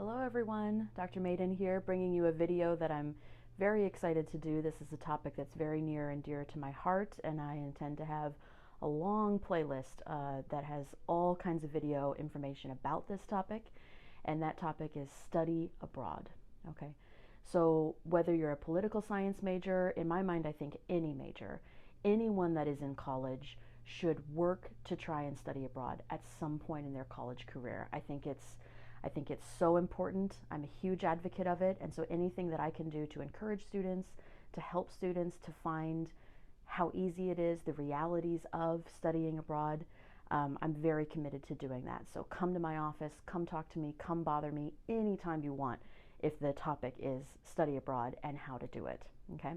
Hello everyone, Dr. Maiden here, bringing you a video that I'm very excited to do. This is a topic that's very near and dear to my heart, and I intend to have a long playlist that has all kinds of video information about this topic, and that topic is study abroad. Okay, so whether you're a political science major, in my mind I think any major, anyone that is in college should work to try and study abroad at some point in their college career. I think it's so important. I'm a huge advocate of it, and so anything that I can do to encourage students, to help students to find how easy it is, the realities of studying abroad, I'm very committed to doing that. So come to my office, come talk to me, come bother me anytime you want if the topic is study abroad and how to do it. Okay?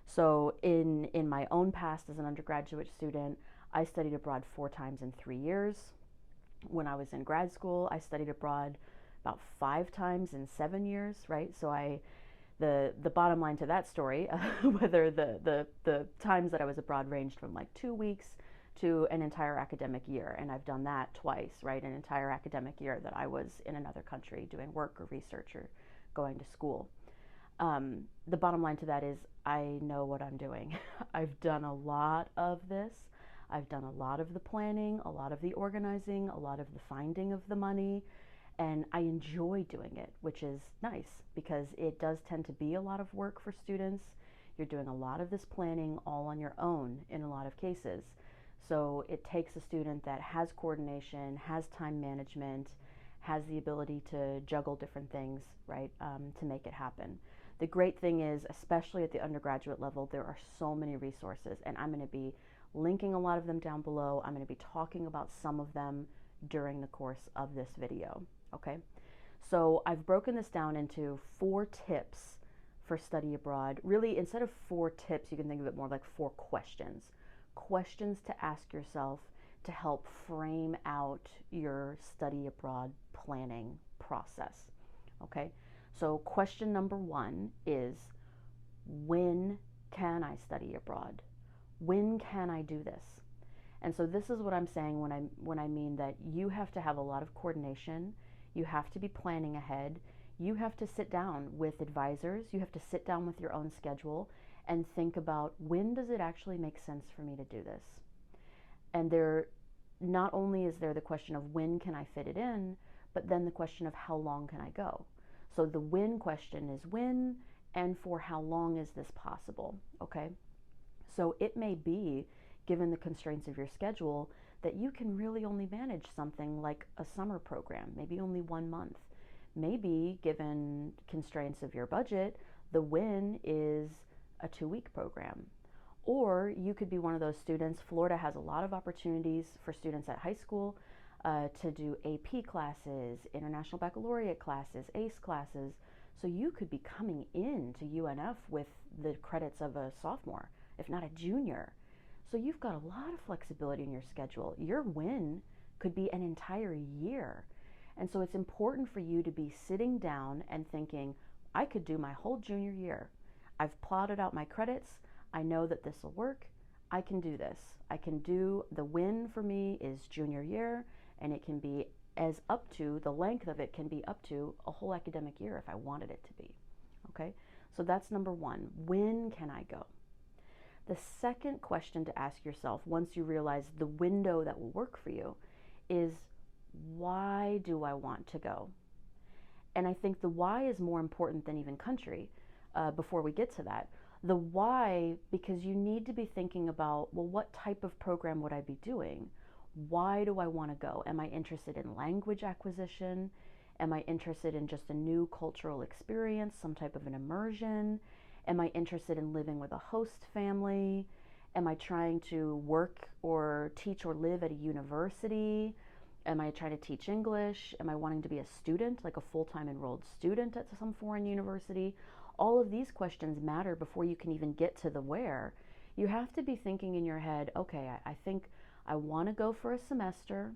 So in my own past as an undergraduate student, I studied abroad 4 times in 3 years. When I was in grad school, I studied abroad about 5 times in 7 years, right? So the bottom line to that story, whether the times that I was abroad ranged from like 2 weeks to an entire academic year, and I've done that twice, right? An entire academic year that I was in another country doing work or research or going to school. The bottom line to that is I know what I'm doing. I've done a lot of this. I've done a lot of the planning, a lot of the organizing, a lot of the finding of the money, and I enjoy doing it, which is nice because it does tend to be a lot of work for students. You're doing a lot of this planning all on your own in a lot of cases. So it takes a student that has coordination, has time management, has the ability to juggle different things, right, to make it happen. The great thing is, especially at the undergraduate level, there are so many resources, and I'm going to be linking a lot of them down below. I'm going to be talking about some of them during the course of this video. Okay, so I've broken this down into 4 tips for study abroad. Really, instead of 4 tips, you can think of it more like 4 questions. Questions to ask yourself to help frame out your study abroad planning process. Okay, so question number 1 is, when can I study abroad? When can I do this? And so this is what I'm saying when I mean that you have to have a lot of coordination. You have to be planning ahead. You have to sit down with advisors. You have to sit down with your own schedule and think about, when does it actually make sense for me to do this? And there, not only is there the question of when can I fit it in, but then the question of how long can I go? So the when question is when, and for how long is this possible? Okay. So it may be, given the constraints of your schedule, that you can really only manage something like a summer program, maybe only 1 month. Maybe, given constraints of your budget, the win is a 2-week program. Or you could be one of those students. Florida has a lot of opportunities for students at high school to do AP classes, International Baccalaureate classes, ACE classes. So you could be coming in to UNF with the credits of a sophomore, if not a junior. So you've got a lot of flexibility in your schedule. Your win could be an entire year. And so it's important for you to be sitting down and thinking, I could do my whole junior year. I've plotted out my credits. I know that this will work. I can do this. I can do, the win for me is junior year, and it can be as up to, the length of it can be up to a whole academic year if I wanted it to be. Okay? So that's number 1. When can I go? The second question to ask yourself, once you realize the window that will work for you, is, why do I want to go? And I think the why is more important than even country before we get to that. The why, because you need to be thinking about, well, what type of program would I be doing? Why do I want to go? Am I interested in language acquisition? Am I interested in just a new cultural experience, some type of an immersion? Am I interested in living with a host family? Am I trying to work or teach or live at a university? Am I trying to teach English? Am I wanting to be a student, like a full-time enrolled student at some foreign university? All of these questions matter before you can even get to the where. You have to be thinking in your head, okay, I think I want to go for a semester.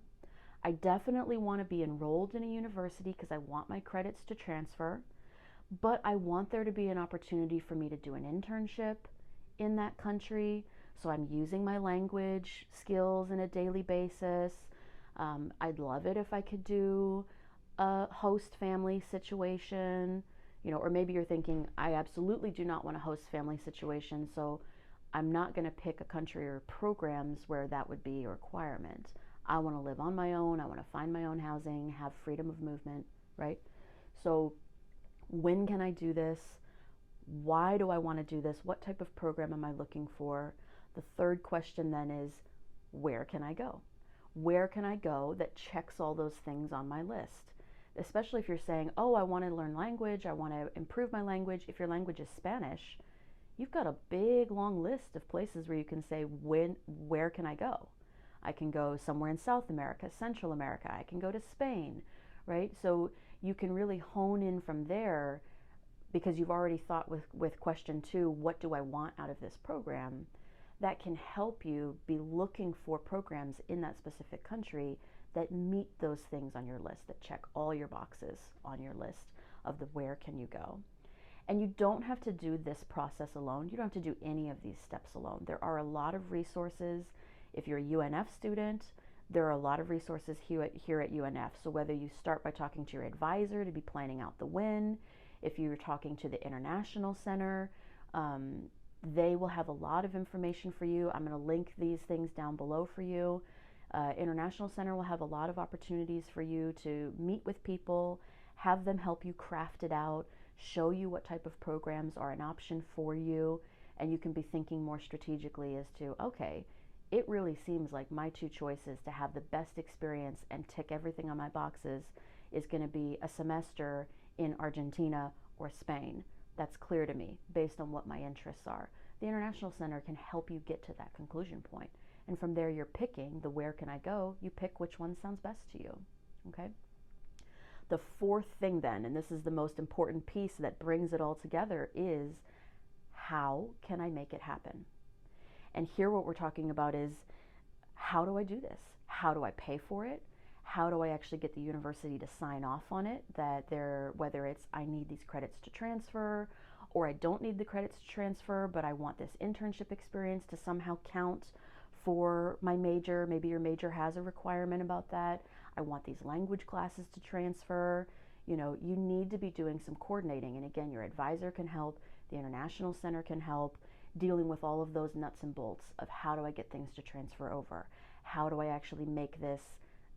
I definitely want to be enrolled in a university because I want my credits to transfer. But I want there to be an opportunity for me to do an internship in that country, so I'm using my language skills on a daily basis. I'd love it if I could do a host family situation, or maybe you're thinking, I absolutely do not want a host family situation, so I'm not going to pick a country or programs where that would be a requirement. I want to live on my own. I want to find my own housing, have freedom of movement, right? So, when can I do this? Why do I want to do this? What type of program am I looking for? The third question then is, where can I go? Where can I go that checks all those things on my list? Especially if you're saying, oh, I want to learn language, I want to improve my language. If your language is Spanish, you've got a big long list of places where you can say, where can I go? I can go somewhere in South America, Central America. I can go to Spain, right? So you can really hone in from there, because you've already thought with question 2, what do I want out of this program? That can help you be looking for programs in that specific country that meet those things on your list, that check all your boxes on your list of the where can you go. And you don't have to do this process alone. You don't have to do any of these steps alone. There are a lot of resources. If you're a UNF student, there are a lot of resources here at UNF. So whether you start by talking to your advisor to be planning out the when, if you're talking to the International Center, they will have a lot of information for you. I'm going to link these things down below for you. International Center will have a lot of opportunities for you to meet with people, have them help you craft it out, show you what type of programs are an option for you, and you can be thinking more strategically as to, okay, it really seems like my 2 choices to have the best experience and tick everything on my boxes is going to be a semester in Argentina or Spain. That's clear to me based on what my interests are. The International Center can help you get to that conclusion point. And from there, you're picking the where can I go, you pick which one sounds best to you, okay? The fourth thing then, and this is the most important piece that brings it all together, is how can I make it happen? And here what we're talking about is, how do I do this? How do I pay for it? How do I actually get the university to sign off on it, that whether it's I need these credits to transfer, or I don't need the credits to transfer, but I want this internship experience to somehow count for my major. Maybe your major has a requirement about that. I want these language classes to transfer. You need to be doing some coordinating. And again, your advisor can help. The International Center can help dealing with all of those nuts and bolts of how do I get things to transfer over? How do I actually make this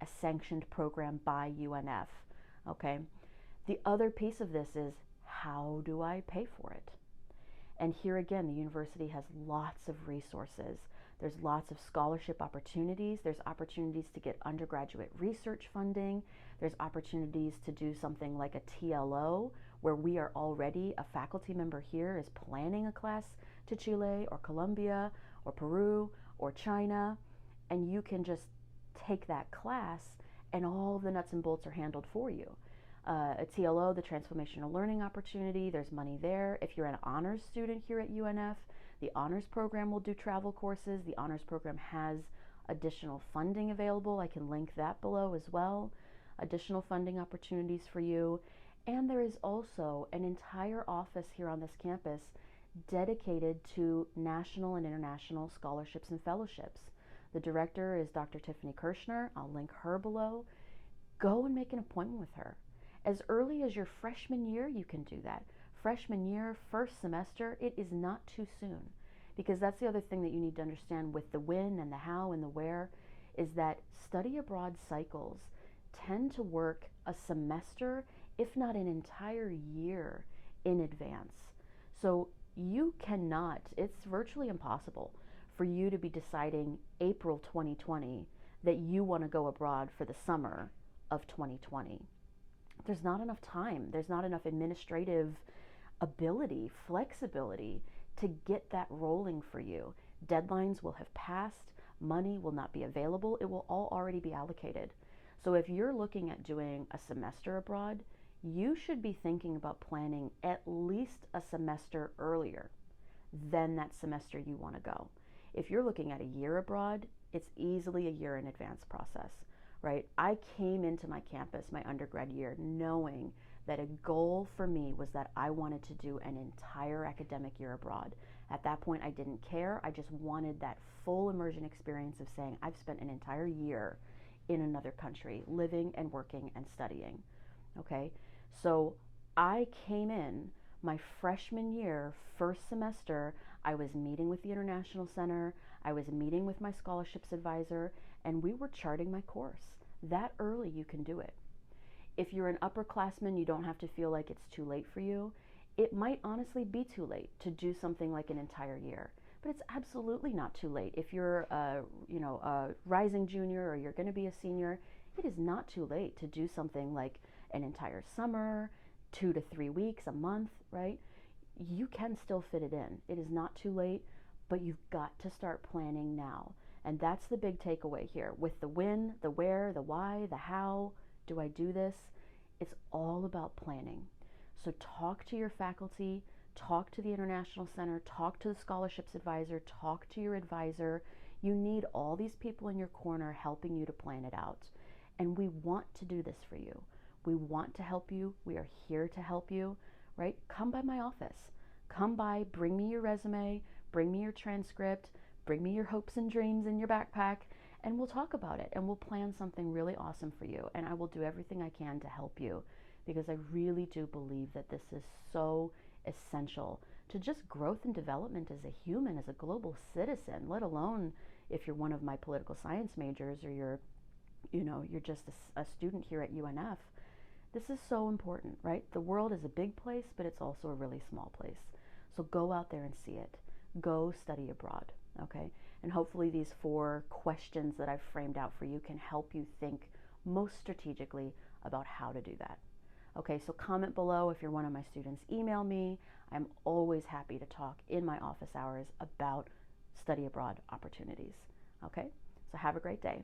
a sanctioned program by UNF? Okay. The other piece of this is, how do I pay for it? And here again, the university has lots of resources. There's lots of scholarship opportunities. There's opportunities to get undergraduate research funding. There's opportunities to do something like a TLO, where we are already, a faculty member here is planning a class to Chile or Colombia or Peru or China, and you can just take that class and all the nuts and bolts are handled for you. A TLO, the Transformational Learning Opportunity, there's money there. If you're an honors student here at UNF, the honors program will do travel courses. The honors program has additional funding available. I can link that below as well. Additional funding opportunities for you. And there is also an entire office here on this campus dedicated to national and international scholarships and fellowships. The director is Dr. Tiffany Kirshner. I'll link her below. Go and make an appointment with her. As early as your freshman year, you can do that. Freshman year, first semester, it is not too soon. Because that's the other thing that you need to understand with the when and the how and the where, is that study abroad cycles tend to work a semester, if not an entire year, in advance. So you cannot, it's virtually impossible for you to be deciding April 2020 that you want to go abroad for the summer of 2020. There's not enough time. There's not enough administrative ability, flexibility to get that rolling for you. Deadlines will have passed. Money will not be available. It will all already be allocated. So if you're looking at doing a semester abroad, you should be thinking about planning at least a semester earlier than that semester you want to go. If you're looking at a year abroad, it's easily a year in advance process, right? I came into my campus, my undergrad year, knowing that a goal for me was that I wanted to do an entire academic year abroad. At that point, I didn't care. I just wanted that full immersion experience of saying, I've spent an entire year in another country, living and working and studying. Okay, so I came in my freshman year, first semester. I was meeting with the International Center, I was meeting with my scholarships advisor, and we were charting my course. That early, you can do it. If you're an upperclassman, you don't have to feel like it's too late for you. It might honestly be too late to do something like an entire year, but it's absolutely not too late. If you're a rising junior or you're going to be a senior, it is not too late to do something like an entire summer, 2 to 3 weeks, a month, right? You can still fit it in. It is not too late, but you've got to start planning now. And that's the big takeaway here with the when, the where, the why, the how do I do this? It's all about planning. So talk to your faculty, talk to the International Center, talk to the scholarships advisor, talk to your advisor. You need all these people in your corner helping you to plan it out. And we want to do this for you. We want to help you. We are here to help you, right? Come by my office. Come by, bring me your resume, bring me your transcript, bring me your hopes and dreams in your backpack, and we'll talk about it and we'll plan something really awesome for you. And I will do everything I can to help you because I really do believe that this is so essential to just growth and development as a human, as a global citizen, let alone if you're one of my political science majors or you're just a student here at UNF. This is so important, right? The world is a big place, but it's also a really small place. So go out there and see it. Go study abroad, okay? And hopefully these 4 questions that I've framed out for you can help you think most strategically about how to do that. Okay, so comment below if you're one of my students. Email me. I'm always happy to talk in my office hours about study abroad opportunities. Okay, so have a great day.